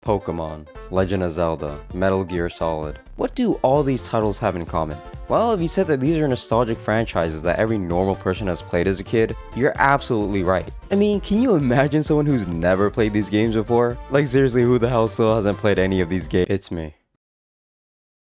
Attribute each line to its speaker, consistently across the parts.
Speaker 1: Pokemon, Legend of Zelda, Metal Gear Solid. What do all these titles have in common? Well, if you said that these are nostalgic franchises that every normal person has played as a kid, you're absolutely right. I mean, can you imagine someone who's never played these games before? Like seriously, who the hell still hasn't played any of these games? It's me.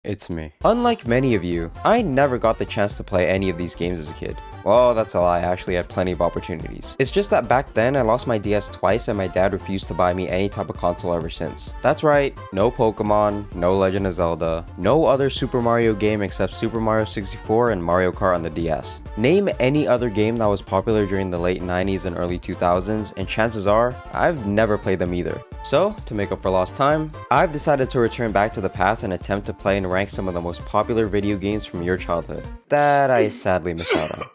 Speaker 1: It's me. Unlike many of you, I never got the chance to play any of these games as a kid. Well, that's a lie, I actually had plenty of opportunities. It's just that back then I lost my DS twice and my dad refused to buy me any type of console ever since. That's right, no Pokemon, no Legend of Zelda, no other Super Mario game except Super Mario 64 and Mario Kart on the DS. Name any other game that was popular during the late 90s and early 2000s and chances are, I've never played them either. So, to make up for lost time, I've decided to return back to the past and attempt to play and rank some of the most popular video games from your childhood that I sadly missed out on.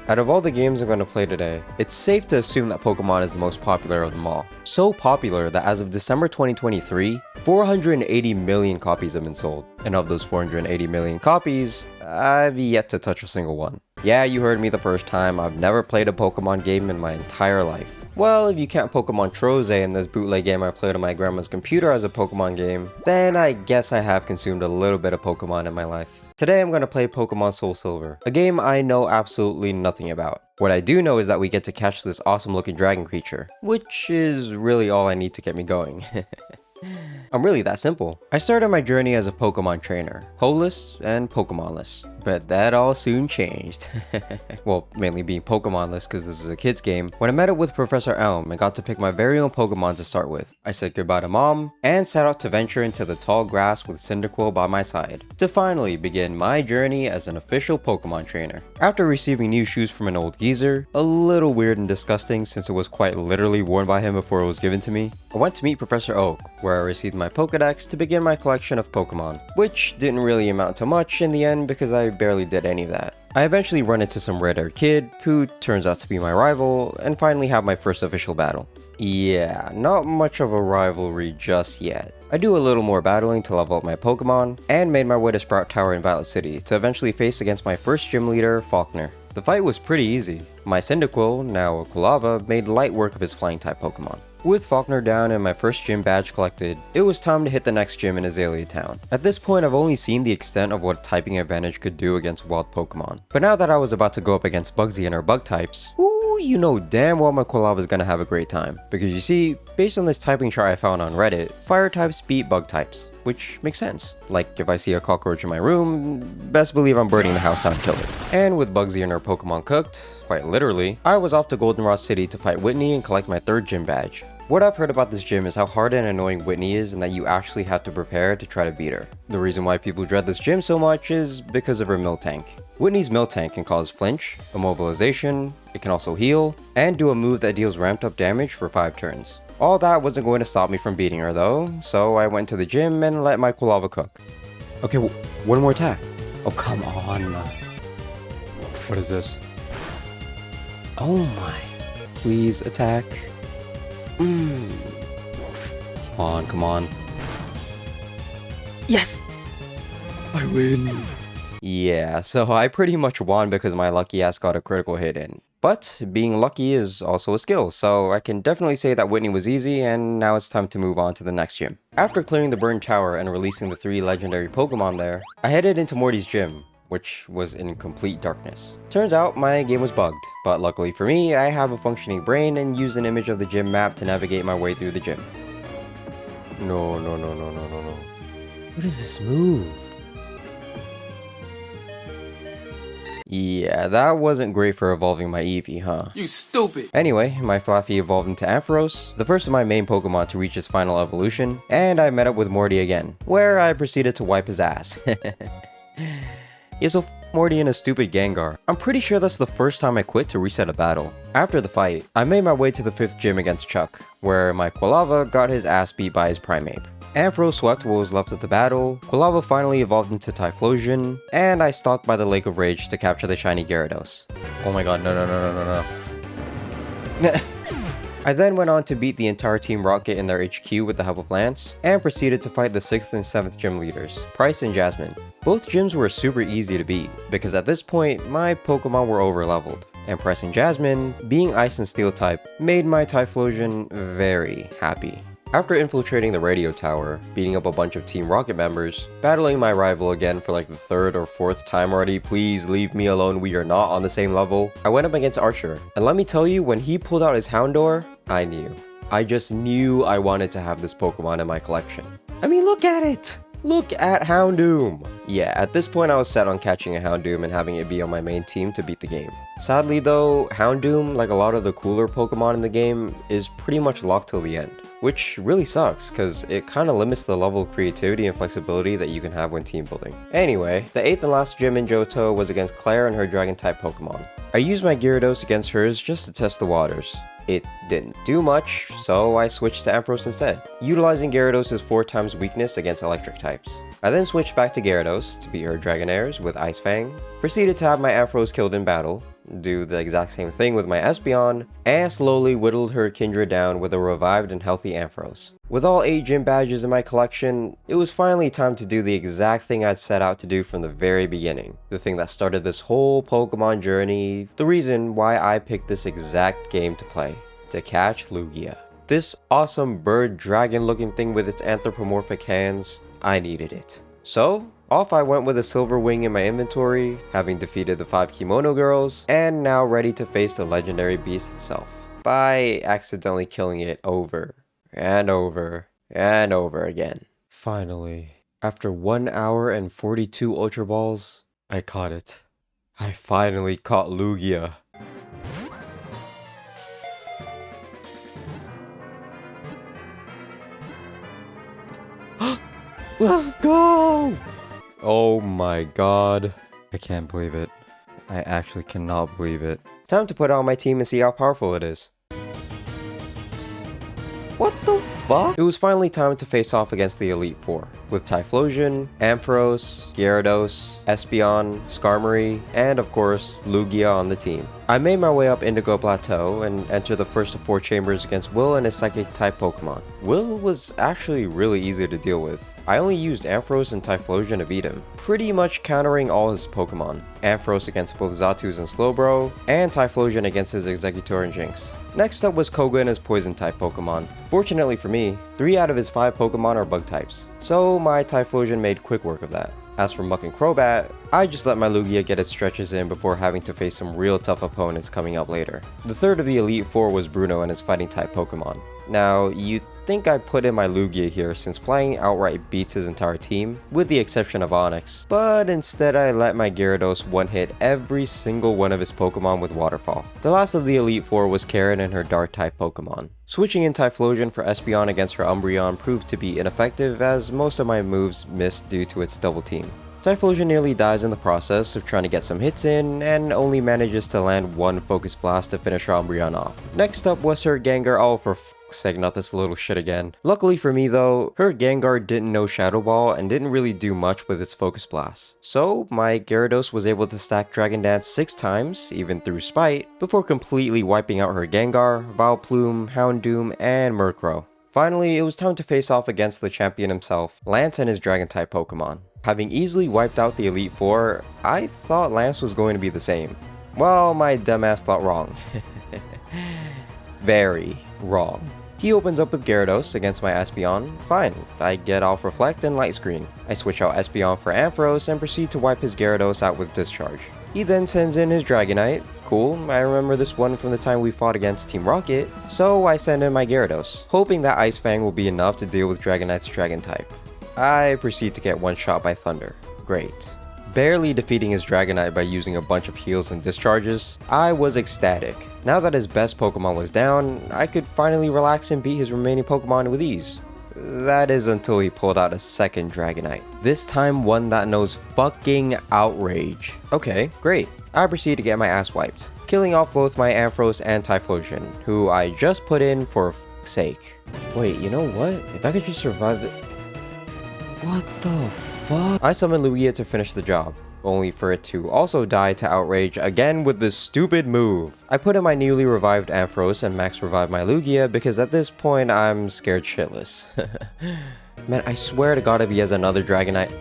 Speaker 1: Out of all the games I'm going to play today, it's safe to assume that Pokemon is the most popular of them all. So popular that as of December 2023, 480 million copies have been sold. And of those 480 million copies, I've yet to touch a single one. Yeah, you heard me the first time, I've never played a Pokemon game in my entire life. Well, if you count Pokemon Troze in this bootleg game I played on my grandma's computer as a Pokemon game, then I guess I have consumed a little bit of Pokemon in my life. Today I'm going to play Pokemon SoulSilver, a game I know absolutely nothing about. What I do know is that we get to catch this awesome looking dragon creature, which is really all I need to get me going. I'm really that simple. I started my journey as a Pokemon trainer, Holeless and Pokemonless, but that all soon changed. Well, mainly being Pokemonless because this is a kid's game. When I met up with Professor Elm and got to pick my very own Pokemon to start with, I said goodbye to Mom and set out to venture into the tall grass with Cyndaquil by my side, to finally begin my journey as an official Pokemon trainer. After receiving new shoes from an old geezer, a little weird and disgusting since it was quite literally worn by him before it was given to me, I went to meet Professor Oak, where I received my Pokedex to begin my collection of Pokemon, which didn't really amount to much in the end because I barely did any of that. I eventually run into some red-haired kid, who turns out to be my rival, and finally have my first official battle. Yeah, not much of a rivalry just yet. I do a little more battling to level up my Pokemon, and made my way to Sprout Tower in Violet City to eventually face against my first gym leader, Faulkner. The fight was pretty easy. My Cyndaquil, now a Quilava, made light work of his flying type Pokemon. With Faulkner down and my first gym badge collected, it was time to hit the next gym in Azalea Town. At this point I've only seen the extent of what typing advantage could do against wild Pokemon. But now that I was about to go up against Bugsy and her bug types, ooh, you know damn well my Quilava is gonna have a great time. Because you see, based on this typing chart I found on Reddit, fire types beat bug types. Which makes sense. Like, if I see a cockroach in my room, best believe I'm burning the house down to kill it. And with Bugsy and her Pokemon cooked, quite literally, I was off to Goldenrod City to fight Whitney and collect my third gym badge. What I've heard about this gym is how hard and annoying Whitney is and that you actually have to prepare to try to beat her. The reason why people dread this gym so much is because of her Miltank. Whitney's Miltank can cause flinch, immobilization, it can also heal, and do a move that deals ramped up damage for 5 turns. All that wasn't going to stop me from beating her though, so I went to the gym and let my Quilava cook. Okay, one more attack. Oh, come on. What is this? Oh my. Please attack. Come on, come on. Yes! I win! Yeah, so I pretty much won because my lucky ass got a critical hit in. But being lucky is also a skill, so I can definitely say that Whitney was easy, and now it's time to move on to the next gym. After clearing the burned tower and releasing the 3 legendary Pokemon there, I headed into Morty's gym, which was in complete darkness. Turns out my game was bugged, but luckily for me, I have a functioning brain and used an image of the gym map to navigate my way through the gym. No. What is this move? Yeah, that wasn't great for evolving my Eevee, huh? You stupid! Anyway, my Flaffy evolved into Ampharos, the first of my main Pokemon to reach its final evolution, and I met up with Morty again, where I proceeded to wipe his ass. Yeah, so Morty and his stupid Gengar. I'm pretty sure that's the first time I quit to reset a battle. After the fight, I made my way to the 5th gym against Chuck, where my Quilava got his ass beat by his Primeape. Ampharos swept what was left of the battle, Quilava finally evolved into Typhlosion, and I stalked by the Lake of Rage to capture the shiny Gyarados. Oh my god, no. I then went on to beat the entire Team Rocket in their HQ with the help of Lance, and proceeded to fight the 6th and 7th gym leaders, Price and Jasmine. Both gyms were super easy to beat, because at this point, my Pokemon were overleveled. and pressing Jasmine, being Ice and Steel type, made my Typhlosion very happy. After infiltrating the radio tower, beating up a bunch of Team Rocket members, battling my rival again for like the third or fourth time already, please leave me alone, we are not on the same level, I went up against Archer. And let me tell you, when he pulled out his Houndour, I knew. I just knew I wanted to have this Pokemon in my collection. I mean, look at it! Look at Houndoom! Yeah, at this point I was set on catching a Houndoom and having it be on my main team to beat the game. Sadly though, Houndoom, like a lot of the cooler Pokemon in the game, is pretty much locked till the end. Which really sucks, cause it kinda limits the level of creativity and flexibility that you can have when team building. Anyway, the 8th and last gym in Johto was against Claire and her Dragon-type Pokemon. I used my Gyarados against hers just to test the waters. It didn't do much, so I switched to Ampharos instead, utilizing Gyarados' 4x weakness against electric types. I then switched back to Gyarados to beat her Dragonairs with Ice Fang, proceeded to have my Ampharos killed in battle, do the exact same thing with my Espeon, and slowly whittled her Kindred down with a revived and healthy Ampharos. With all 8 gym badges in my collection, it was finally time to do the exact thing I'd set out to do from the very beginning. The thing that started this whole Pokemon journey, the reason why I picked this exact game to play. To catch Lugia. This awesome bird dragon looking thing with its anthropomorphic hands, I needed it. So, off I went with a silver wing in my inventory, having defeated the 5 Kimono girls, and now ready to face the legendary beast itself, by accidentally killing it over and over and over again. Finally, after 1 hour and 42 Ultra Balls, I caught it. I finally caught Lugia. Let's go! Oh my god. I can't believe it. I actually cannot believe it. Time to put it on my team and see how powerful it is. What the fuck? It was finally time to face off against the Elite Four, with Typhlosion, Ampharos, Gyarados, Espeon, Skarmory, and of course, Lugia on the team. I made my way up Indigo Plateau and entered the first of 4 chambers against Will and his Psychic-type Pokemon. Will was actually really easy to deal with. I only used Ampharos and Typhlosion to beat him, pretty much countering all his Pokemon. Ampharos against both Zatus and Slowbro, and Typhlosion against his Exeggutor and Jinx. Next up was Koga and his Poison-type Pokemon. Fortunately for me, 3 out of his 5 Pokemon are Bug types, so my Typhlosion made quick work of that. As for Muck and Crobat, I just let my Lugia get its stretches in before having to face some real tough opponents coming up later. The third of the Elite Four was Bruno and his Fighting-type Pokemon. Now, you'd think I put in my Lugia here since Flying outright beats his entire team, with the exception of Onix, but instead I let my Gyarados one-hit every single one of his Pokemon with Waterfall. The last of the Elite Four was Karen and her Dark-type Pokemon. Switching in Typhlosion for Espeon against her Umbreon proved to be ineffective as most of my moves missed due to its double team. Typhlosion nearly dies in the process of trying to get some hits in and only manages to land 1 Focus Blast to finish her Umbreon off. Next up was her Gengar. Oh, for fuck's sake, not this little shit again. Luckily for me though, her Gengar didn't know Shadow Ball and didn't really do much with its Focus Blast. So my Gyarados was able to stack Dragon Dance 6 times, even through Spite, before completely wiping out her Gengar, Vileplume, Houndoom, and Murkrow. Finally, it was time to face off against the champion himself, Lance and his Dragon-type Pokemon. Having easily wiped out the Elite Four, I thought Lance was going to be the same. Well, my dumbass thought wrong. Very wrong. He opens up with Gyarados against my Espeon. Fine, I get off Reflect and Light Screen. I switch out Espeon for Ampharos and proceed to wipe his Gyarados out with Discharge. He then sends in his Dragonite. Cool, I remember this one from the time we fought against Team Rocket, so I send in my Gyarados, hoping that Ice Fang will be enough to deal with Dragonite's Dragon-type. I proceed to get one-shot by Thunder. Great. Barely defeating his Dragonite by using a bunch of heals and discharges, I was ecstatic. Now that his best Pokemon was down, I could finally relax and beat his remaining Pokemon with ease. That is until he pulled out a second Dragonite. This time one that knows fucking Outrage. Okay, great. I proceed to get my ass wiped, killing off both my Ampharos and Typhlosion, who I just put in for fuck's sake. Wait, you know what? If I could just survive the... What the fuck? I summoned Lugia to finish the job, only for it to also die to Outrage again with this stupid move. I put in my newly revived Ampharos and max revived my Lugia because at this point I'm scared shitless. Man, I swear to god if he has another Dragonite...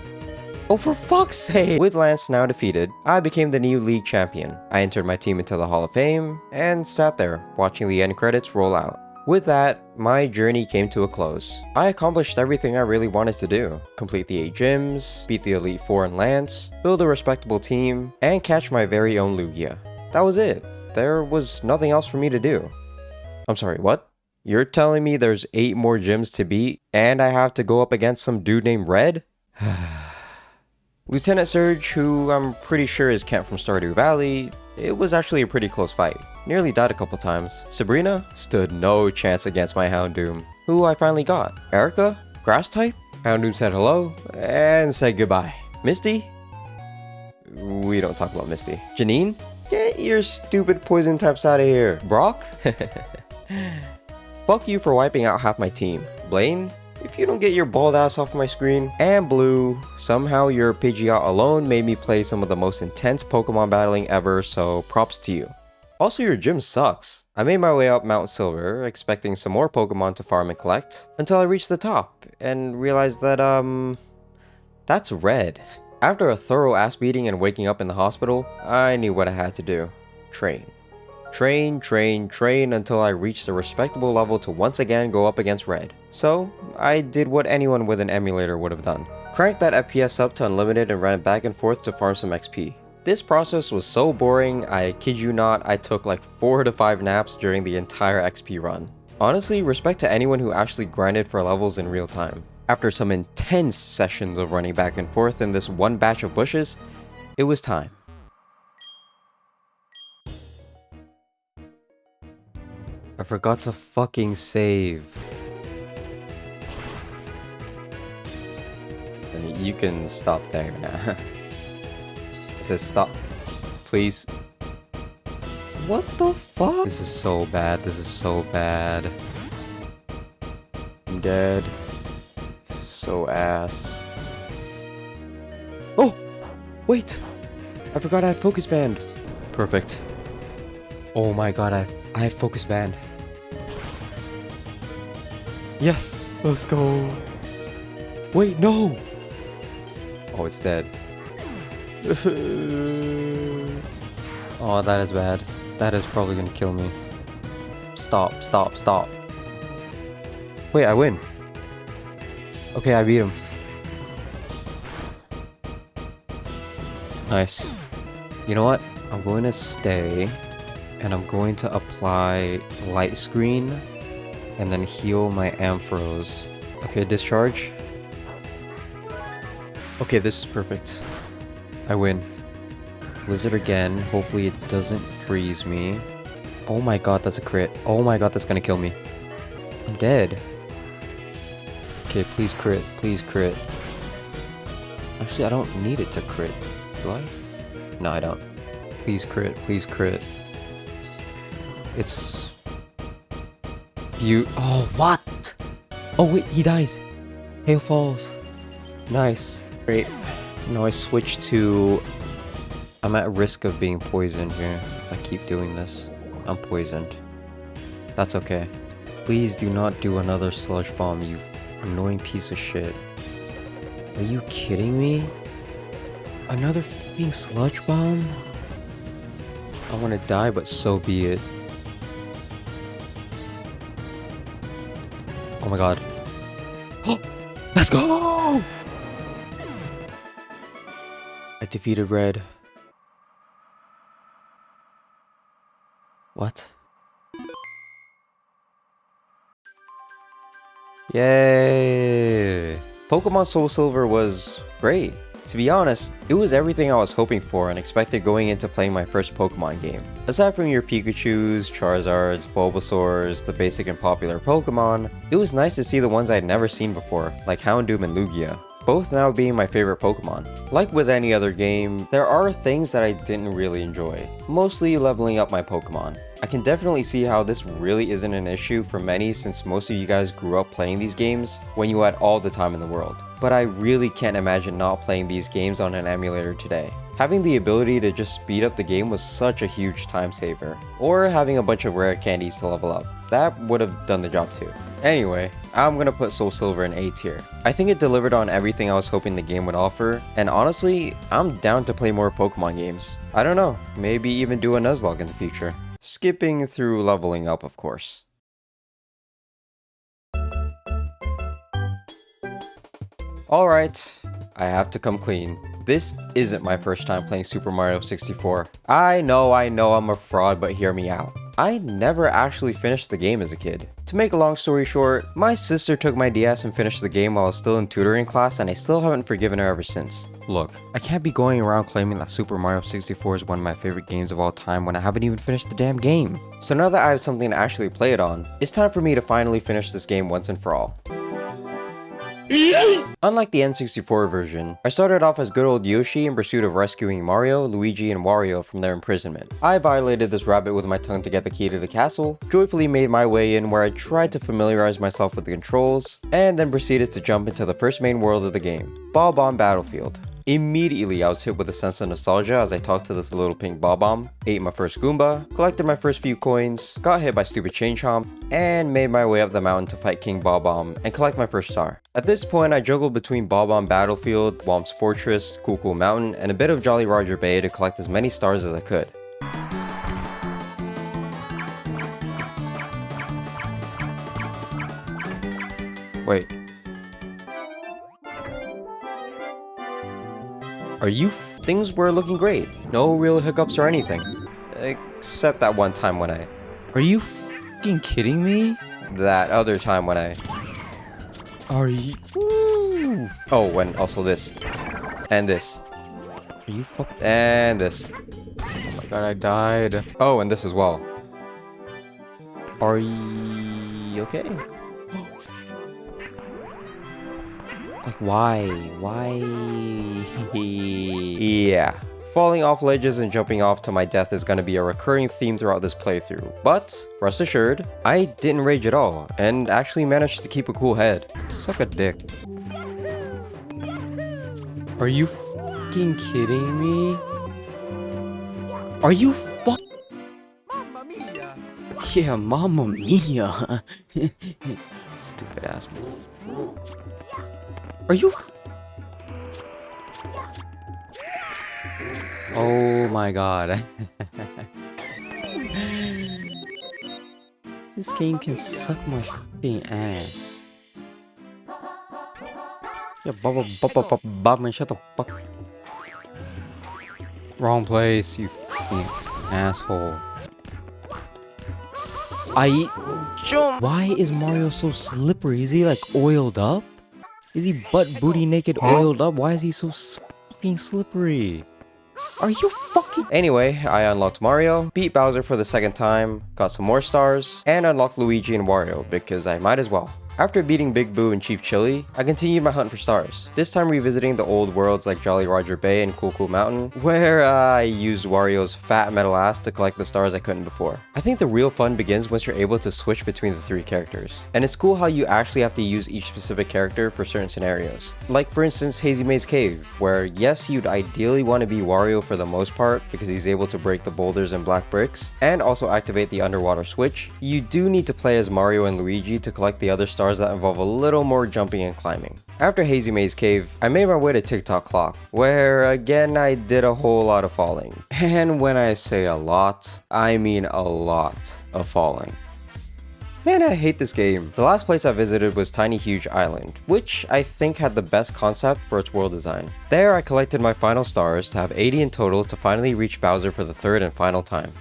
Speaker 1: Oh, for fuck's sake! With Lance now defeated, I became the new league champion. I entered my team into the Hall of Fame, and sat there, watching the end credits roll out. With that, my journey came to a close. I accomplished everything I really wanted to do. Complete the 8 gyms, beat the Elite Four in Lance, build a respectable team, and catch my very own Lugia. That was it. There was nothing else for me to do. I'm sorry, what? You're telling me there's 8 more gyms to beat, and I have to go up against some dude named Red? Lieutenant Surge, who I'm pretty sure is Kent from Stardew Valley, it was actually a pretty close fight. Nearly died a couple times. Sabrina stood no chance against my Houndoom, who I finally got. Erica, grass type? Houndoom said hello, and said goodbye. Misty? We don't talk about Misty. Janine? Get your stupid poison types out of here. Brock? Fuck you for wiping out half my team. Blaine? If you don't get your bald ass off my screen. And Blue, somehow your Pidgeot alone made me play some of the most intense Pokemon battling ever, so props to you. Also, your gym sucks. I made my way up Mount Silver, expecting some more Pokemon to farm and collect, until I reached the top, and realized that, that's Red. After a thorough ass beating and waking up in the hospital, I knew what I had to do. Train. Train until I reached a respectable level to once again go up against Red. So, I did what anyone with an emulator would have done. Cranked that FPS up to unlimited and ran back and forth to farm some XP. This process was so boring, I kid you not, I took like 4 to 5 naps during the entire XP run. Honestly, respect to anyone who actually grinded for levels in real time. After some intense sessions of running back and forth in this one batch of bushes, it was time. I forgot to fucking save. You can stop there now. It says stop. Please. What the fuck? This is so bad. This is so bad. I'm dead. This is so ass. Oh! Wait! I forgot I had Focus Band. Perfect. Oh my god, I had Focus Band. Yes! Let's go! Wait, no! Oh, it's dead. Oh, that is bad. That is probably gonna kill me. Stop, stop, stop. Wait, I win. Okay, I beat him. Nice. You know what? I'm going to stay and I'm going to apply Light Screen and then heal my Ampharos. Okay, discharge. Okay, this is perfect. I win. Blizzard again. Hopefully it doesn't freeze me. Oh my god, that's a crit. Oh my god, that's gonna kill me. I'm dead. Okay, please crit. Please crit. Actually, I don't need it to crit. Do I? No, I don't. Please crit. Please crit. It's... You... Oh, what? Oh, wait, he dies. Hail falls. Nice. Great. Now I switch to... I'm at risk of being poisoned here. If I keep doing this, I'm poisoned. That's okay. Please do not do another sludge bomb, you annoying piece of shit. Are you kidding me? Another fucking sludge bomb? I want to die, but so be it. Oh my god. Oh! Let's go! I defeated Red. What? Yay! Pokemon SoulSilver was great. To be honest, it was everything I was hoping for and expected going into playing my first Pokemon game. Aside from your Pikachus, Charizards, Bulbasaurs, the basic and popular Pokemon, it was nice to see the ones I'd never seen before, like Houndoom and Lugia, both now being my favorite Pokemon. Like with any other game, there are things that I didn't really enjoy, mostly leveling up my Pokemon. I can definitely see how this really isn't an issue for many since most of you guys grew up playing these games when you had all the time in the world. But I really can't imagine not playing these games on an emulator today. Having the ability to just speed up the game was such a huge time saver, or having a bunch of rare candies to level up. that would have done the job too. Anyway, I'm gonna put SoulSilver in A tier. I think it delivered on everything I was hoping the game would offer, and honestly, I'm down to play more Pokemon games. I don't know, maybe even do a Nuzlocke in the future. Skipping through leveling up, of course. Alright, I have to come clean. This isn't my first time playing Super Mario 64. I know I'm a fraud, but hear me out. I never actually finished the game as a kid. To make a long story short, my sister took my DS and finished the game while I was still in tutoring class, and I still haven't forgiven her ever since. Look, I can't be going around claiming that Super Mario 64 is one of my favorite games of all time when I haven't even finished the damn game. So now that I have something to actually play it on, it's time for me to finally finish this game once and for all. Unlike the N64 version, I started off as good old Yoshi in pursuit of rescuing Mario, Luigi, and Wario from their imprisonment. I violated this rabbit with my tongue to get the key to the castle, joyfully made my way in where I tried to familiarize myself with the controls, and then proceeded to jump into the first main world of the game, Bob-omb Battlefield. Immediately I was hit with a sense of nostalgia as I talked to this little pink Bob-omb, ate my first Goomba, collected my first few coins, got hit by stupid Chain Chomp, and made my way up the mountain to fight King Bob-omb and collect my first star. At this point I juggled between Bob-omb Battlefield, Womp's Fortress, Cool Mountain, and a bit of Jolly Roger Bay to collect as many stars as I could. Wait. Things were looking great. No real hiccups or anything. Except that one time when I...
Speaker 2: Are you f***ing kidding me?
Speaker 1: That other time when I...
Speaker 2: Are you...
Speaker 1: Ooh. Oh, and also this. And this.
Speaker 2: Are you
Speaker 1: And this.
Speaker 2: Oh my god, I died.
Speaker 1: Oh, and this as well.
Speaker 2: Are you okay? Like, why?
Speaker 1: Yeah. Falling off ledges and jumping off to my death is going to be a recurring theme throughout this playthrough. But, rest assured, I didn't rage at all, and actually managed to keep a cool head. Suck a dick.
Speaker 2: Are you f***ing kidding me? Are you f***?
Speaker 3: Mamma mia!
Speaker 2: Yeah, mamma mia.
Speaker 1: Stupid ass move.
Speaker 2: Are you... Oh my god. This game can suck my f***ing ass. Yeah, Bob, man, shut the fuck. Wrong place, you f***ing asshole. Jump! Why is Mario so slippery? Is he like oiled up? Is he butt booty naked oiled up? Why is he so fucking slippery? Are you fucking...
Speaker 1: Anyway, I unlocked Mario, beat Bowser for the second time, got some more stars, and unlocked Luigi and Wario because I might as well. After beating Big Boo and Chief Chili, I continued my hunt for stars, this time revisiting the old worlds like Jolly Roger Bay and Cool Mountain, where I used Wario's fat metal ass to collect the stars I couldn't before. I think the real fun begins once you're able to switch between the three characters, and it's cool how you actually have to use each specific character for certain scenarios. Like for instance Hazy Maze Cave, where yes, you'd ideally want to be Wario for the most part because he's able to break the boulders and black bricks, and also activate the underwater switch. You do need to play as Mario and Luigi to collect the other stars that involve a little more jumping and climbing. After Hazy Maze Cave, I made my way to Tick-Tock Clock, where again I did a whole lot of falling. And when I say a lot, I mean a lot of falling. Man, I hate this game. The last place I visited was Tiny Huge Island, which I think had the best concept for its world design. There I collected my final stars to have 80 in total to finally reach Bowser for the third and final time.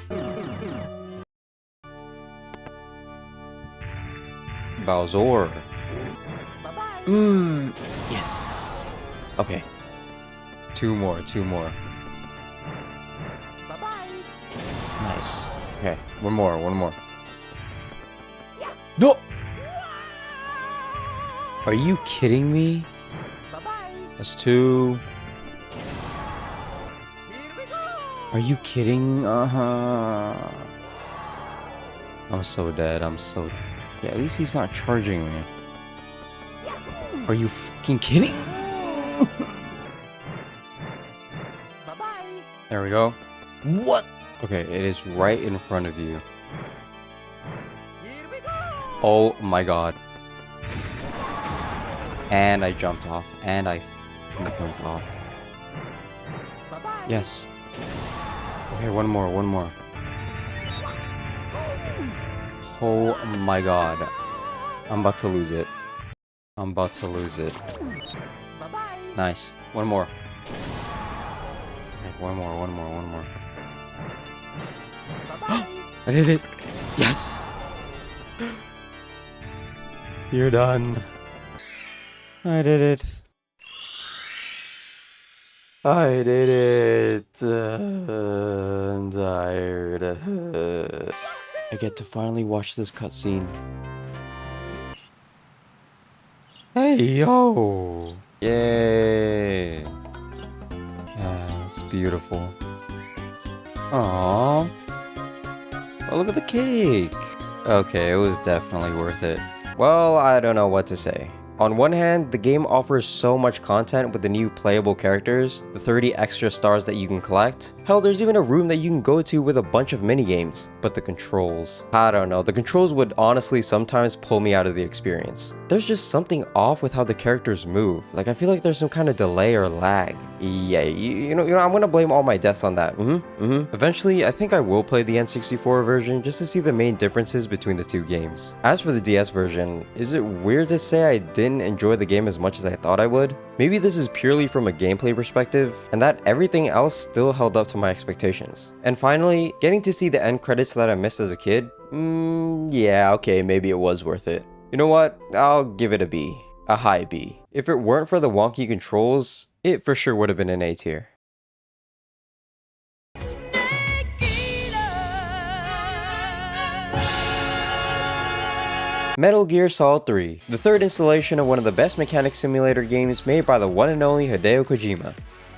Speaker 1: Bowser.
Speaker 2: Yes.
Speaker 1: Okay. Two more.
Speaker 3: Bye-bye!
Speaker 2: Nice.
Speaker 1: Okay, one more.
Speaker 2: No! Are you kidding me?
Speaker 3: Bye-bye!
Speaker 1: That's two.
Speaker 3: Here we go!
Speaker 2: Are you kidding?
Speaker 1: I'm so dead,
Speaker 2: Yeah, at least he's not charging me. Are you fucking kidding?
Speaker 3: Bye-bye!
Speaker 1: There we go.
Speaker 2: What?
Speaker 1: Okay, it is right in front of you.
Speaker 3: Here we
Speaker 1: Oh my god. And I jumped off. And I jumped off.
Speaker 3: Bye-bye.
Speaker 1: Yes. Okay, one more. Oh my god. I'm about to lose it.
Speaker 3: Bye-bye.
Speaker 1: Nice. One more. Okay, one more.
Speaker 3: Bye-bye.
Speaker 1: I did it. Yes. You're done. I did it. I did it. I'm tired. I get to finally watch this cutscene. Hey, yo! Yay! It's beautiful. Aww. Oh, look at the cake! Okay, it was definitely worth it. Well, I don't know what to say. On one hand, the game offers so much content with the new playable characters, the 30 extra stars that you can collect. Hell, there's even a room that you can go to with a bunch of minigames. But the controls, I don't know, the controls would honestly sometimes pull me out of the experience. There's just something off with how the characters move. Like, I feel like there's some kind of delay or lag. Yeah, you know, I'm gonna blame all my deaths on that. Eventually, I think I will play the N64 version just to see the main differences between the two games. As for the DS version, is it weird to say I didn't enjoy the game as much as I thought I would? Maybe this is purely from a gameplay perspective, and that everything else still held up to my expectations. And finally, getting to see the end credits that I missed as a kid? Yeah, okay, maybe it was worth it. You know what? I'll give it a B. A high B. If it weren't for the wonky controls, it for sure would have been an A tier. Metal Gear Solid 3, the third installation of one of the best mechanic simulator games made by the one and only Hideo Kojima.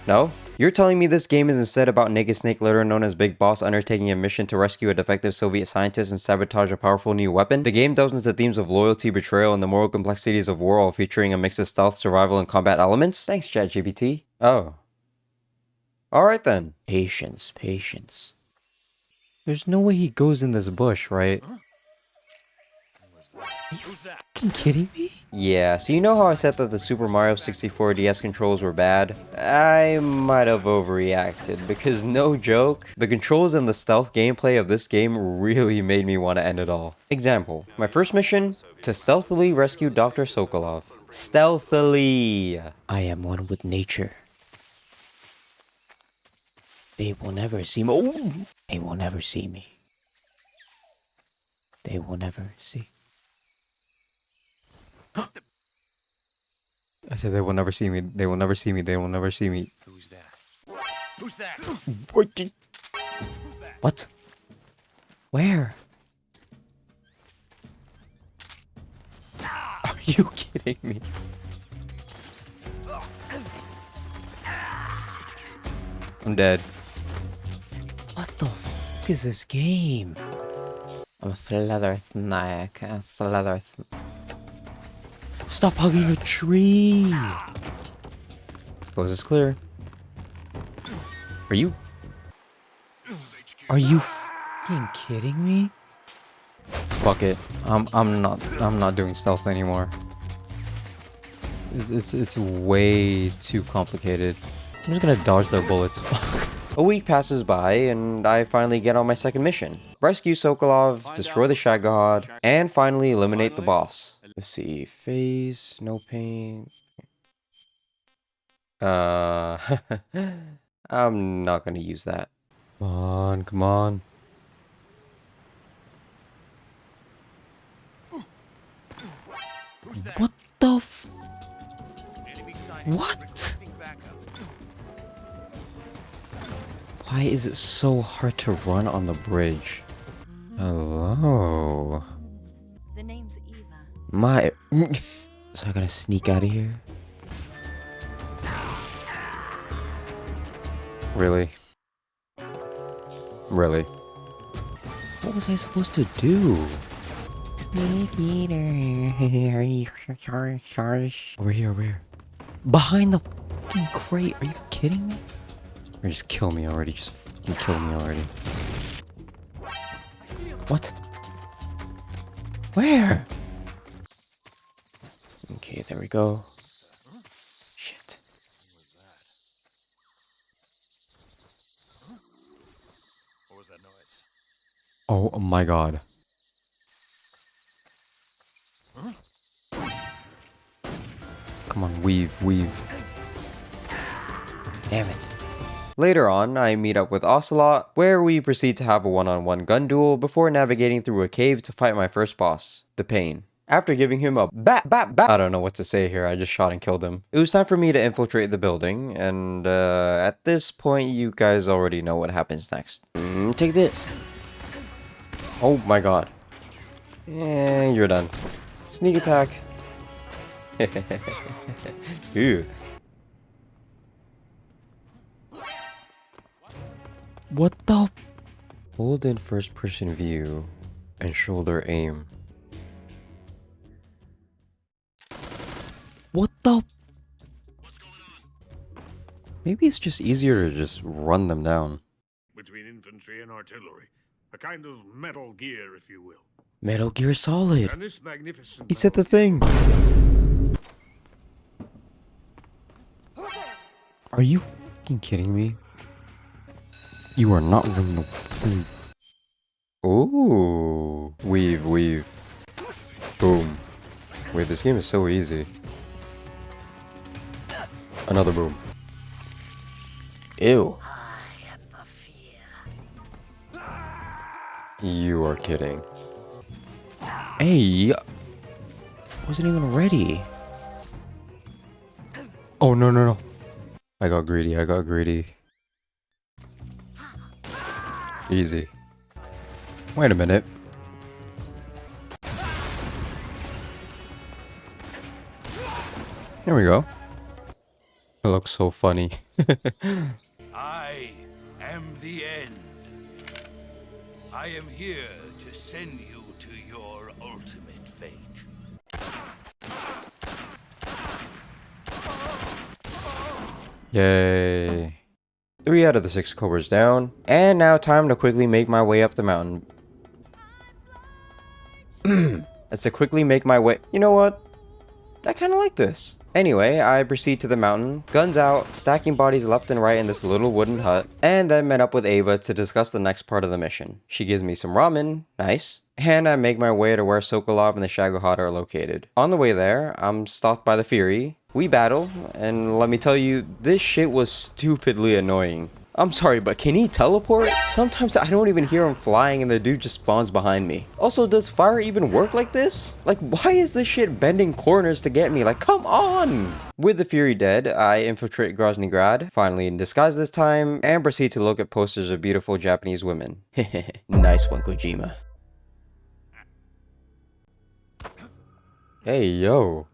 Speaker 1: No? You're telling me this game is instead about Naked Snake, later known as Big Boss, undertaking a mission to rescue a defective Soviet scientist and sabotage a powerful new weapon? The game delves into themes of loyalty, betrayal, and the moral complexities of war, while featuring a mix of stealth, survival, and combat elements? Thanks, ChatGPT. Oh. Alright then. Patience. There's no way he goes in this bush, right? Are you fucking kidding me? Yeah, so you know how I said that the Super Mario 64 DS controls were bad? I might have overreacted, because no joke, the controls and the stealth gameplay of this game really made me want to end it all. Example, my first mission, to stealthily rescue Dr. Sokolov. Stealthily! I am one with nature. They will never see me. Oh! They will never see me. They will never see. I said they will never see me. They will never see me. They will never see me.
Speaker 4: Who's that? Who's that?
Speaker 1: What? Where? Are you kidding me? I'm dead. What the fuck is this game? I'm a slither snake. Stop hugging a tree! Coast is clear. Are you fucking kidding me? Fuck it. I'm not doing stealth anymore. It's way too complicated. I'm just gonna dodge their bullets. A week passes by, and I finally get on my second mission. Rescue Sokolov, destroy the Shag God, and finally eliminate the boss. Let's see, phase, no pain. I'm not gonna use that. Come on. What the f- What? Why is it so hard to run on the bridge? Hello?
Speaker 5: The name's Eva.
Speaker 1: My... So I gotta sneak out of here? Really? Really? What was I supposed to do? Snake eater. Over here. Behind the fucking crate. Are you kidding me? Or just kill me already. Just fucking kill me already. What? Where?
Speaker 2: Okay, there we go. Shit.
Speaker 4: What was that noise?
Speaker 2: Oh my god. Come on, weave. Damn it.
Speaker 1: Later on, I meet up with Ocelot, where we proceed to have a one-on-one gun duel before navigating through a cave to fight my first boss, the Pain. After giving him a bat, I don't know what to say here, I just shot and killed him. It was time for me to infiltrate the building, and at this point, you guys already know what happens next.
Speaker 2: Take this.
Speaker 1: Oh my god. And you're done. Sneak attack. Ew.
Speaker 2: What the?
Speaker 1: Hold in first person view and shoulder aim.
Speaker 2: What the?
Speaker 1: Maybe it's just easier to just run them down.
Speaker 6: Between infantry and artillery. A kind of Metal Gear, if you will.
Speaker 2: Metal Gear Solid.
Speaker 6: And this magnificent...
Speaker 1: He said the thing.
Speaker 2: Are you fucking kidding me? You are not running the...
Speaker 1: Ooh. Weave. Boom. Wait, this game is so easy. Another boom.
Speaker 2: Ew.
Speaker 1: You are kidding.
Speaker 2: Hey. Wasn't even ready.
Speaker 1: Oh, no. I got greedy. Easy. Wait a minute. There we go. It looks so funny.
Speaker 4: I am the end. I am here to send you to your ultimate fate.
Speaker 1: Yay. 3 out of the 6 cobras down. And now time to quickly make my way up the mountain. That's to quickly make my way... You know what? I kind of like this. Anyway, I proceed to the mountain, guns out, stacking bodies left and right in this little wooden hut, and then met up with Ava to discuss the next part of the mission. She gives me some ramen, nice, and I make my way to where Sokolov and the Shagohod are located. On the way there, I'm stalked by the Fury, we battle, and let me tell you, this shit was stupidly annoying. I'm sorry, but can he teleport? Sometimes I don't even hear him flying and the dude just spawns behind me. Also, does fire even work like this? Like, why is this shit bending corners to get me? Like, come on! With the Fury dead, I infiltrate Grozny Grad, finally in disguise this time, and proceed to look at posters of beautiful Japanese women. Nice one, Kojima. Hey, yo.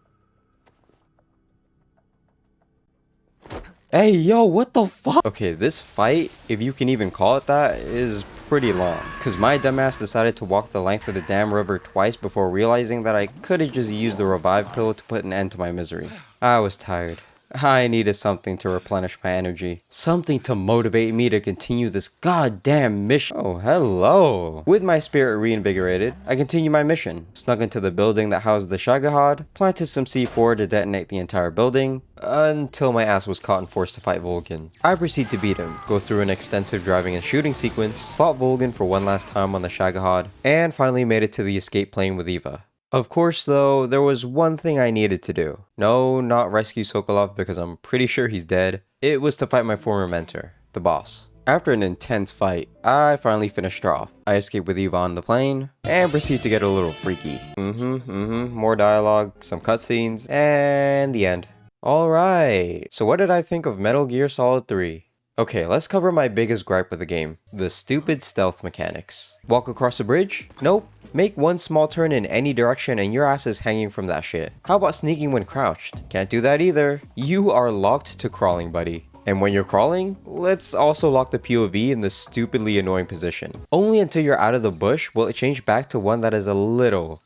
Speaker 1: Hey, yo, what the fuck? Okay, this fight, if you can even call it that, is pretty long. Cause my dumbass decided to walk the length of the damn river twice before realizing that I could've just used the revive pill to put an end to my misery. I was tired. I needed something to replenish my energy. Something to motivate me to continue this goddamn mission. Oh, hello. With my spirit reinvigorated, I continue my mission. Snuck into the building that housed the Shagohod, planted some C4 to detonate the entire building, until my ass was caught and forced to fight Volgin. I proceed to beat him, go through an extensive driving and shooting sequence, fought Volgin for one last time on the Shagohod, and finally made it to the escape plane with Eva. Of course, though, there was one thing I needed to do. No, not rescue Sokolov because I'm pretty sure he's dead. It was to fight my former mentor, the boss. After an intense fight, I finally finished her off. I escape with Eva on the plane, and proceed to get a little freaky. More dialogue, some cutscenes, and the end. Alright, so what did I think of Metal Gear Solid 3? Okay, let's cover my biggest gripe with the game. The stupid stealth mechanics. Walk across a bridge? Nope. Make one small turn in any direction and your ass is hanging from that shit. How about sneaking when crouched? Can't do that either. You are locked to crawling, buddy. And when you're crawling, let's also lock the POV in the stupidly annoying position. Only until you're out of the bush will it change back to one that is a little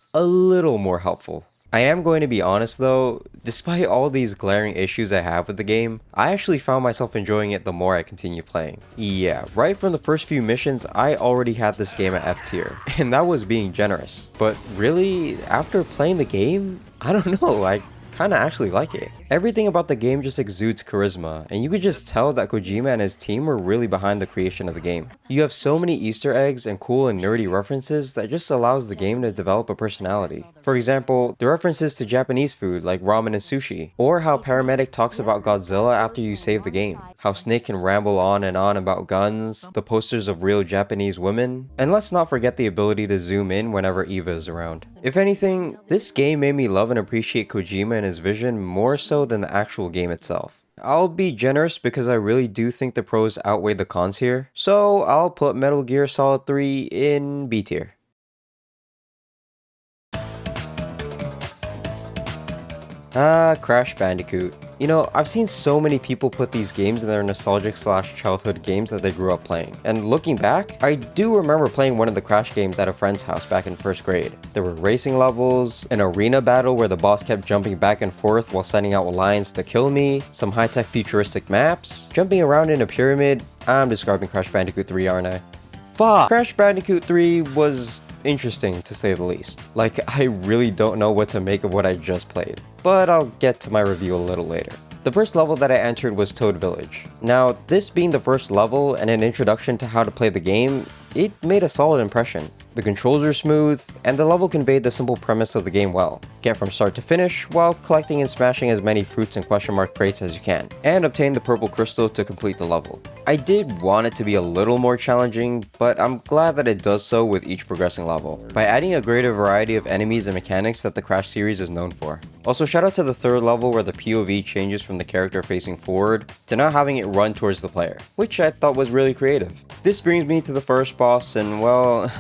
Speaker 1: more helpful. I am going to be honest though, despite all these glaring issues I have with the game, I actually found myself enjoying it the more I continue playing. Yeah, right from the first few missions, I already had this game at F tier, and that was being generous. But really, after playing the game, I don't know, I kinda actually like it. Everything about the game just exudes charisma, and you could just tell that Kojima and his team were really behind the creation of the game. You have so many Easter eggs and cool and nerdy references that just allows the game to develop a personality. For example, the references to Japanese food like ramen and sushi, or how Paramedic talks about Godzilla after you save the game, how Snake can ramble on and on about guns, the posters of real Japanese women, and let's not forget the ability to zoom in whenever Eva is around. If anything, this game made me love and appreciate Kojima and his vision more so than the actual game itself. I'll be generous because I really do think the pros outweigh the cons here, so I'll put Metal Gear Solid 3 in B tier. Crash Bandicoot. You know, I've seen so many people put these games in their nostalgic / childhood games that they grew up playing. And looking back, I do remember playing one of the Crash games at a friend's house back in 1st grade. There were racing levels, an arena battle where the boss kept jumping back and forth while sending out lions to kill me, some high-tech futuristic maps, jumping around in a pyramid. I'm describing Crash Bandicoot 3, aren't I? Fuck! Crash Bandicoot 3 was interesting to say the least. Like, I really don't know what to make of what I just played, but I'll get to my review a little later. The first level that I entered was Toad Village. Now, this being the first level and an introduction to how to play the game, it made a solid impression. The controls are smooth, and the level conveyed the simple premise of the game well. Get from start to finish while collecting and smashing as many fruits and question mark crates as you can, and obtain the purple crystal to complete the level. I did want it to be a little more challenging, but I'm glad that it does so with each progressing level, by adding a greater variety of enemies and mechanics that the Crash series is known for. Also, shout out to the 3rd level where the POV changes from the character facing forward to now having it run towards the player, which I thought was really creative. This brings me to the first boss, and well,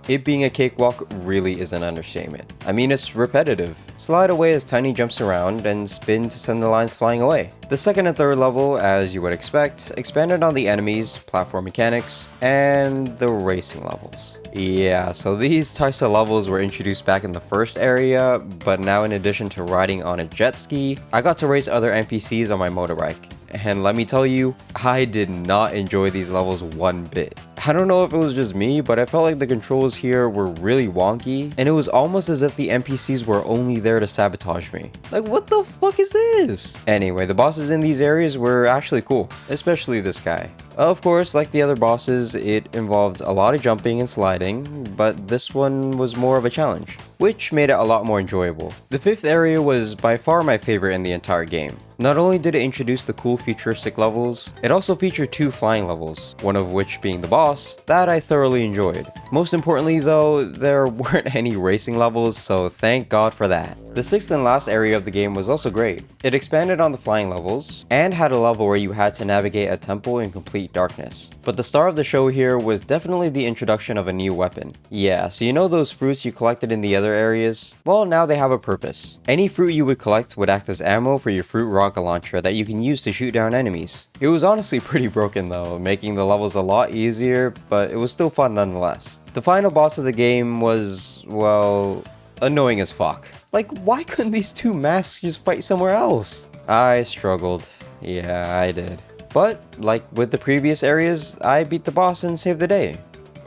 Speaker 1: it being a cakewalk really is an understatement. I mean, it's repetitive. Slide away as Tiny jumps around and spin to send the lines flying away. The 2nd and 3rd level, as you would expect, expanded on the enemies, platform mechanics, and the racing levels. Yeah, so these types of levels were introduced back in the first area, but now in addition to riding on a jet ski, I got to race other NPCs on my motorbike. And let me tell you, I did not enjoy these levels one bit. I don't know if it was just me, but I felt like the controls here were really wonky, and it was almost as if the NPCs were only there to sabotage me. Like, what the fuck is this? Anyway, the bosses in these areas were actually cool, especially this guy. Of course, like the other bosses, it involved a lot of jumping and sliding, but this one was more of a challenge, which made it a lot more enjoyable. The 5th area was by far my favorite in the entire game. Not only did it introduce the cool futuristic levels, it also featured 2 flying levels, one of which being the boss, that I thoroughly enjoyed. Most importantly though, there weren't any racing levels, so thank God for that. The 6th and last area of the game was also great. It expanded on the flying levels, and had a level where you had to navigate a temple in complete darkness. But the star of the show here was definitely the introduction of a new weapon. Yeah, so you know those fruits you collected in the other areas? Well, now they have a purpose. Any fruit you would collect would act as ammo for your fruit rocket launcher that you can use to shoot down enemies. It was honestly pretty broken though, making the levels a lot easier, but it was still fun nonetheless. The final boss of the game was, well, annoying as fuck. Like, why couldn't these 2 masks just fight somewhere else? I struggled. Yeah, I did. But, like with the previous areas, I beat the boss and saved the day.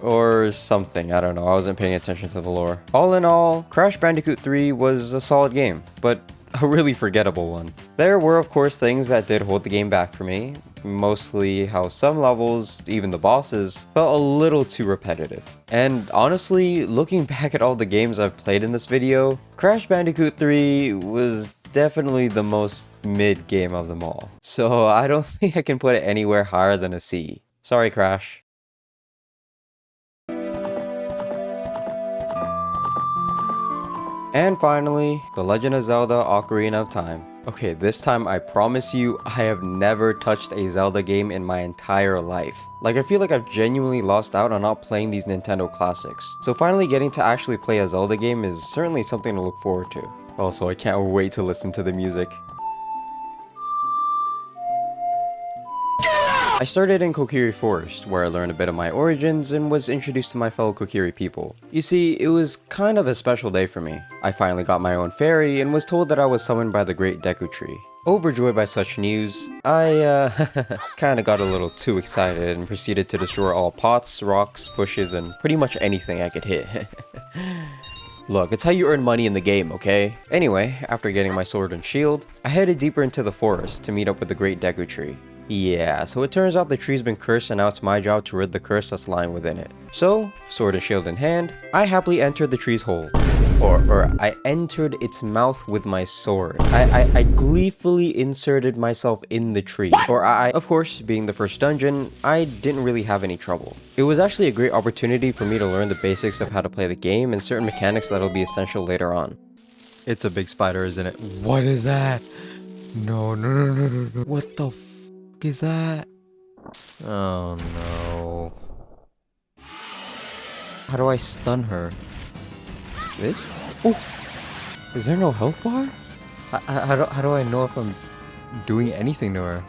Speaker 1: Or something, I don't know, I wasn't paying attention to the lore. All in all, Crash Bandicoot 3 was a solid game, but a really forgettable one. There were of course things that did hold the game back for me, mostly how some levels, even the bosses, felt a little too repetitive. And honestly, looking back at all the games I've played in this video, Crash Bandicoot 3 was definitely the most mid game of them all. So I don't think I can put it anywhere higher than a C. Sorry, Crash. And finally, The Legend of Zelda Ocarina of Time. Okay, this time I promise you, I have never touched a Zelda game in my entire life. Like, I feel like I've genuinely lost out on not playing these Nintendo classics. So finally getting to actually play a Zelda game is certainly something to look forward to. Also, I can't wait to listen to the music. I started in Kokiri Forest, where I learned a bit of my origins and was introduced to my fellow Kokiri people. You see, it was kind of a special day for me. I finally got my own fairy and was told that I was summoned by the Great Deku Tree. Overjoyed by such news, I kinda got a little too excited and proceeded to destroy all pots, rocks, bushes, and pretty much anything I could hit. Look, it's how you earn money in the game, okay? Anyway, after getting my sword and shield, I headed deeper into the forest to meet up with the Great Deku Tree. Yeah, so it turns out the tree's been cursed and now it's my job to rid the curse that's lying within it. So, sword and shield in hand, I happily entered the tree's hole. Or I entered its mouth with my sword. I gleefully inserted myself in the tree. Of course, being the first dungeon, I didn't really have any trouble. It was actually a great opportunity for me to learn the basics of how to play the game and certain mechanics that'll be essential later on.
Speaker 2: It's a big spider, isn't it? What is that? No, no, no, no, no, no. What the f is that? Oh no. How do I stun her? This? Oh! Is there no health bar? How do I know if I'm doing anything to her?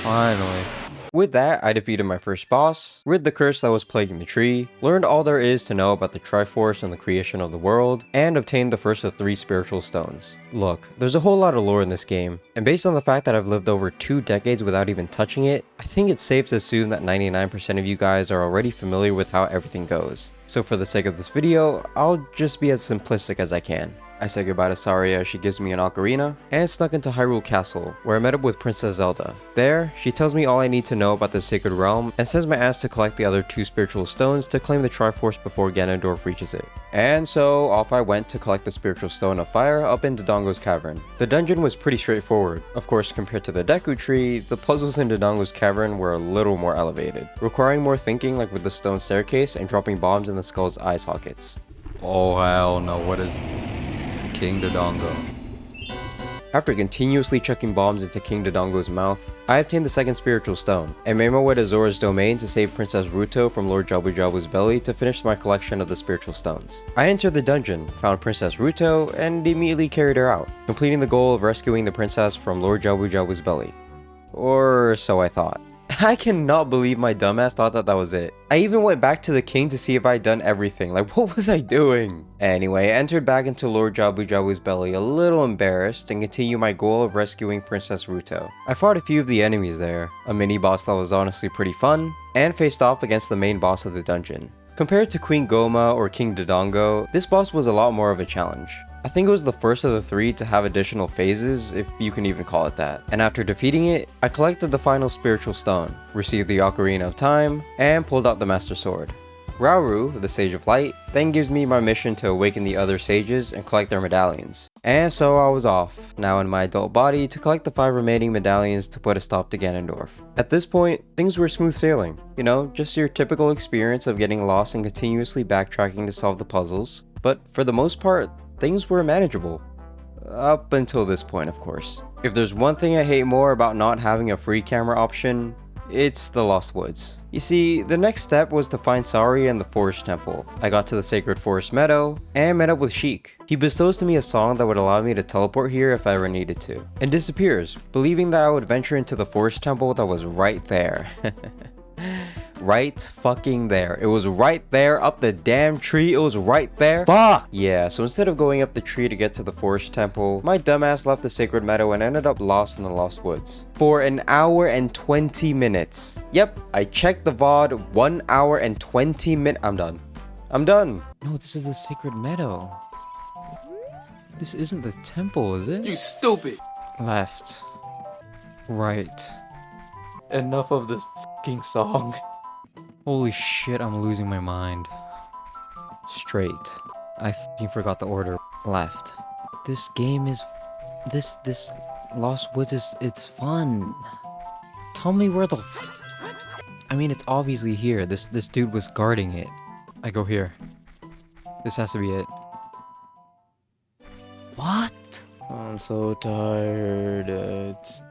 Speaker 2: Finally.
Speaker 1: With that, I defeated my first boss, rid the curse that was plaguing the tree, learned all there is to know about the Triforce and the creation of the world, and obtained the first of 3 spiritual stones. Look, there's a whole lot of lore in this game, and based on the fact that I've lived over 2 decades without even touching it, I think it's safe to assume that 99% of you guys are already familiar with how everything goes. So for the sake of this video, I'll just be as simplistic as I can. I said goodbye to Saria as she gives me an ocarina, and snuck into Hyrule Castle, where I met up with Princess Zelda. There, she tells me all I need to know about the Sacred Realm, and sends my ass to collect the other 2 spiritual stones to claim the Triforce before Ganondorf reaches it. And so, off I went to collect the spiritual stone of fire up in Dodongo's cavern. The dungeon was pretty straightforward. Of course, compared to the Deku Tree, the puzzles in Dodongo's cavern were a little more elevated, requiring more thinking like with the stone staircase and dropping bombs in the skull's eye sockets.
Speaker 2: Oh hell no, what is King Dodongo?
Speaker 1: After continuously chucking bombs into King Dodongo's mouth, I obtained the second spiritual stone, and made my way to Zora's domain to save Princess Ruto from Lord Jabu Jabu's belly to finish my collection of the spiritual stones. I entered the dungeon, found Princess Ruto, and immediately carried her out, completing the goal of rescuing the princess from Lord Jabu Jabu's belly. Or so I thought. I cannot believe my dumbass thought that was it. I even went back to the king to see if I had done everything. Like, what was I doing? Anyway, I entered back into Lord Jabu Jabu's belly a little embarrassed and continued my goal of rescuing Princess Ruto. I fought a few of the enemies there, a mini boss that was honestly pretty fun, and faced off against the main boss of the dungeon. Compared to Queen Goma or King Dodongo, this boss was a lot more of a challenge. I think it was the first of the 3 to have additional phases, if you can even call it that. And after defeating it, I collected the final spiritual stone, received the Ocarina of Time, and pulled out the Master Sword. Rauru, the Sage of Light, then gives me my mission to awaken the other sages and collect their medallions. And so I was off, now in my adult body, to collect the 5 remaining medallions to put a stop to Ganondorf. At this point, things were smooth sailing. You know, just your typical experience of getting lost and continuously backtracking to solve the puzzles. But for the most part, things were manageable. Up until this point, of course. If there's one thing I hate more about not having a free camera option, it's the Lost Woods. You see, the next step was to find Saria in the Forest Temple. I got to the Sacred Forest Meadow, and met up with Sheik. He bestows to me a song that would allow me to teleport here if I ever needed to, and disappears, believing that I would venture into the Forest Temple that was right there. Right fucking there. It was right there up the damn tree. It was right there. Fuck! Yeah, so instead of going up the tree to get to the Forest Temple, my dumbass left the Sacred Meadow and ended up lost in the Lost Woods. For an hour and 20 minutes. Yep, I checked the VOD, 1 hour and 20 minutes. I'm done. I'm done.
Speaker 2: No, this is the Sacred Meadow. This isn't the temple, is it?
Speaker 3: You stupid!
Speaker 2: Left. Right. Enough of this fucking song. Holy shit, I'm losing my mind. Straight. I fucking forgot the order. Left. This game is... This Lost Woods is... It's fun. Tell me where the I mean, it's obviously here. This dude was guarding it. I go here. This has to be it. What? I'm so tired. It's...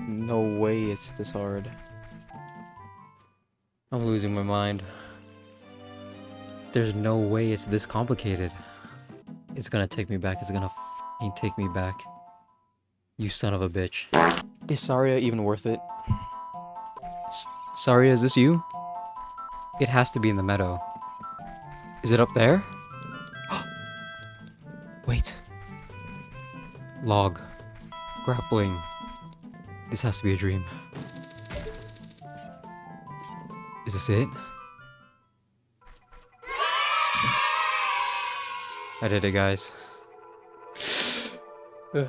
Speaker 2: No way it's this hard. I'm losing my mind. There's no way it's this complicated. It's gonna take me back. It's gonna f***ing take me back. You son of a bitch. Is Saria even worth it? Saria, is this you? It has to be in the meadow. Is it up there? Wait. Log. Grappling. This has to be a dream. Is this it?
Speaker 3: I did it, guys.
Speaker 1: The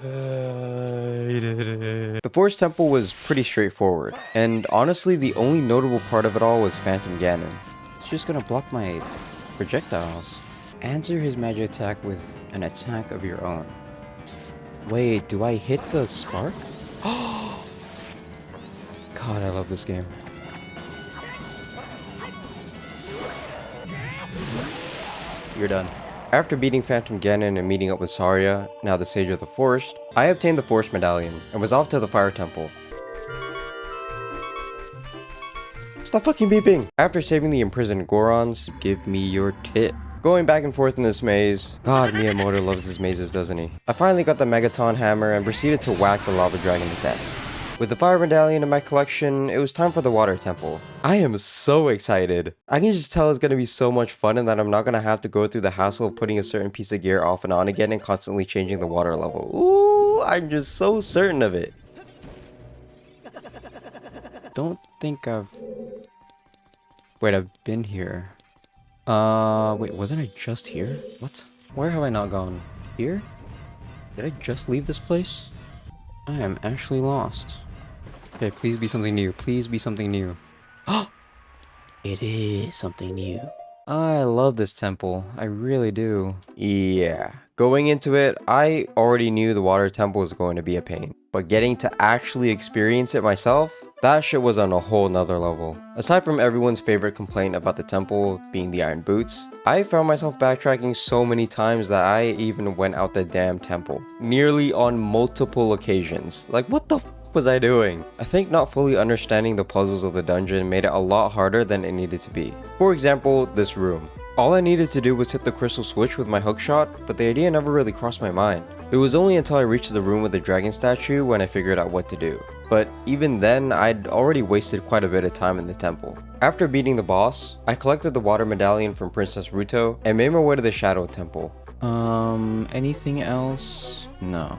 Speaker 1: Forest Temple was pretty straightforward, and honestly the only notable part of it all was Phantom Ganon.
Speaker 3: It's just gonna block my projectiles. Answer his magic attack with an attack of your own. Wait, do I hit the spark? God, I love this game.
Speaker 1: You're done. After beating Phantom Ganon and meeting up with Saria, now the Sage of the Forest, I obtained the Forest Medallion and was off to the Fire Temple. Stop fucking beeping! After saving the imprisoned Gorons,
Speaker 3: Give me your tip.
Speaker 1: going back and forth in this maze. God, Miyamoto loves his mazes, doesn't he? I finally got the Megaton Hammer and proceeded to whack the Lava Dragon to death. With the Fire Medallion in my collection, it was time for the Water Temple. I am so excited. I can just tell it's gonna be so much fun and that I'm not gonna have to go through the hassle of putting a certain piece of gear off and on again and constantly changing the water level. Ooh, I'm just so certain of it.
Speaker 3: Don't think I've... Wait, I've been here. Wait, wasn't I just here? What? Where have I not gone? Here? Did I just leave this place? I am actually lost. Okay, please be something new. Please be something new. It is something new. I love this temple. I really do.
Speaker 1: Yeah, going into it, I already knew the Water Temple was going to be a pain. But getting to actually experience it myself, that shit was on a whole nother level. Aside from everyone's favorite complaint about the temple being the iron boots, I found myself backtracking so many times that I even went out the damn temple. Nearly on multiple occasions. Like, what the f was I doing? I think not fully understanding the puzzles of the dungeon made it a lot harder than it needed to be. For example, this room. All I needed to do was hit the crystal switch with my hookshot, but the idea never really crossed my mind. It was only until I reached the room with the dragon statue when I figured out what to do. But even then, I'd already wasted quite a bit of time in the temple. After beating the boss, I collected the water medallion from Princess Ruto and made my way to the Shadow Temple.
Speaker 3: Anything else? No.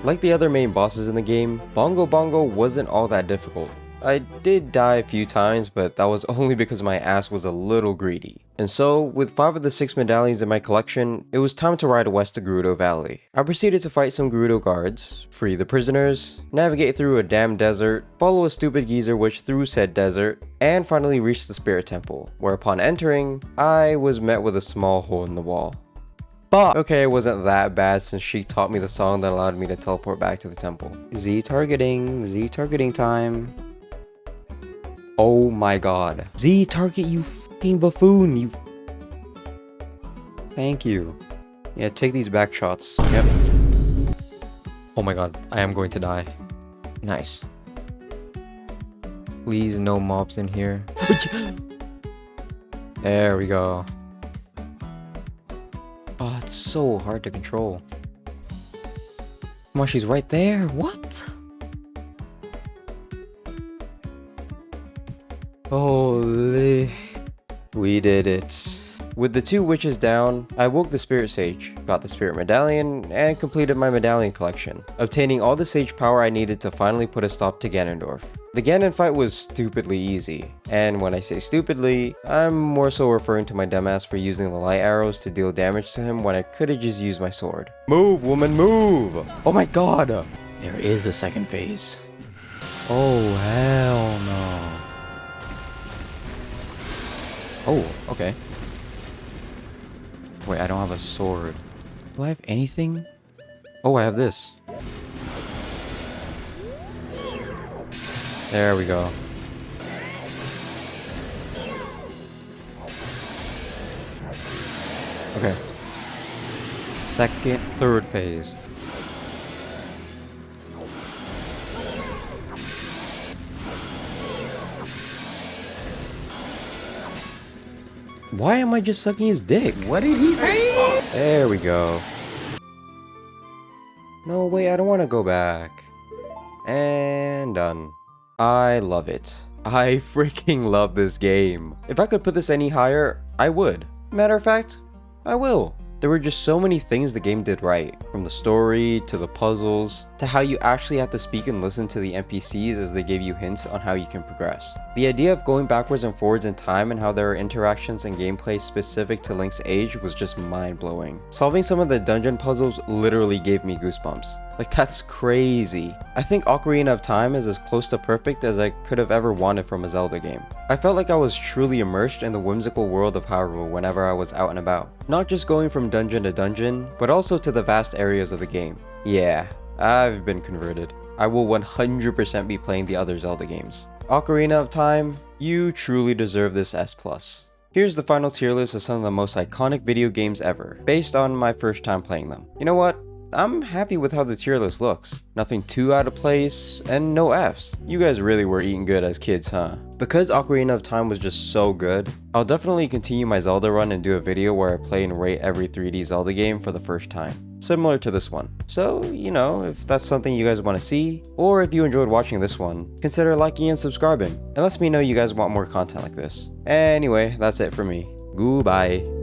Speaker 1: Like the other main bosses in the game, Bongo Bongo wasn't all that difficult. I did die a few times, but that was only because my ass was a little greedy. And so, with 5 of the 6 medallions in my collection, it was time to ride west to Gerudo Valley. I proceeded to fight some Gerudo guards, free the prisoners, navigate through a damn desert, follow a stupid geezer witch through said desert, and finally reach the Spirit Temple, where upon entering, I was met with a small hole in the wall. But okay, it wasn't that bad since she taught me the song that allowed me to teleport back to the temple.
Speaker 3: Z targeting time.
Speaker 1: Oh my god.
Speaker 3: Z target, you fucking buffoon, you... Thank you. Yeah, take these back shots. Yep.
Speaker 1: Oh my god, I am going to die.
Speaker 3: Nice. Please, no mobs in here. There we go. Oh, it's so hard to control. Come on, she's right there. What? Holy.
Speaker 1: We did it. With the 2 witches down, I woke the Spirit Sage, got the Spirit Medallion, and completed my medallion collection, obtaining all the Sage power I needed to finally put a stop to Ganondorf. The Ganon fight was stupidly easy, and when I say stupidly, I'm more so referring to my dumbass for using the light arrows to deal damage to him when I could've just used my sword. Move, woman, move! Oh my god!
Speaker 3: There is a second phase. Oh, hell no. Oh, okay. Wait, I don't have a sword. Do I have anything? Oh, I have this. There we go. Okay. Third phase.
Speaker 1: Why am I just sucking his dick?
Speaker 6: What did he say?
Speaker 1: There we go. No, wait, I don't want to go back. And done. I love it. I freaking love this game. If I could put this any higher, I would. Matter of fact, I will. There were just so many things the game did right, from the story, to the puzzles, to how you actually have to speak and listen to the NPCs as they give you hints on how you can progress. The idea of going backwards and forwards in time and how there are interactions and gameplay specific to Link's age was just mind-blowing. Solving some of the dungeon puzzles literally gave me goosebumps. Like, that's crazy. I think Ocarina of Time is as close to perfect as I could have ever wanted from a Zelda game. I felt like I was truly immersed in the whimsical world of Hyrule whenever I was out and about. Not just going from dungeon to dungeon, but also to the vast areas of the game. Yeah, I've been converted. I will 100% be playing the other Zelda games. Ocarina of Time, you truly deserve this S+. Here's the final tier list of some of the most iconic video games ever, based on my first time playing them. You know what? I'm happy with how the tier list looks. Nothing too out of place, and no Fs. You guys really were eating good as kids, huh? Because Ocarina of Time was just so good, I'll definitely continue my Zelda run and do a video where I play and rate every 3D Zelda game for the first time. Similar to this one. So, you know, if that's something you guys want to see, or if you enjoyed watching this one, consider liking and subscribing. It lets me know you guys want more content like this. Anyway, that's it for me. Goodbye.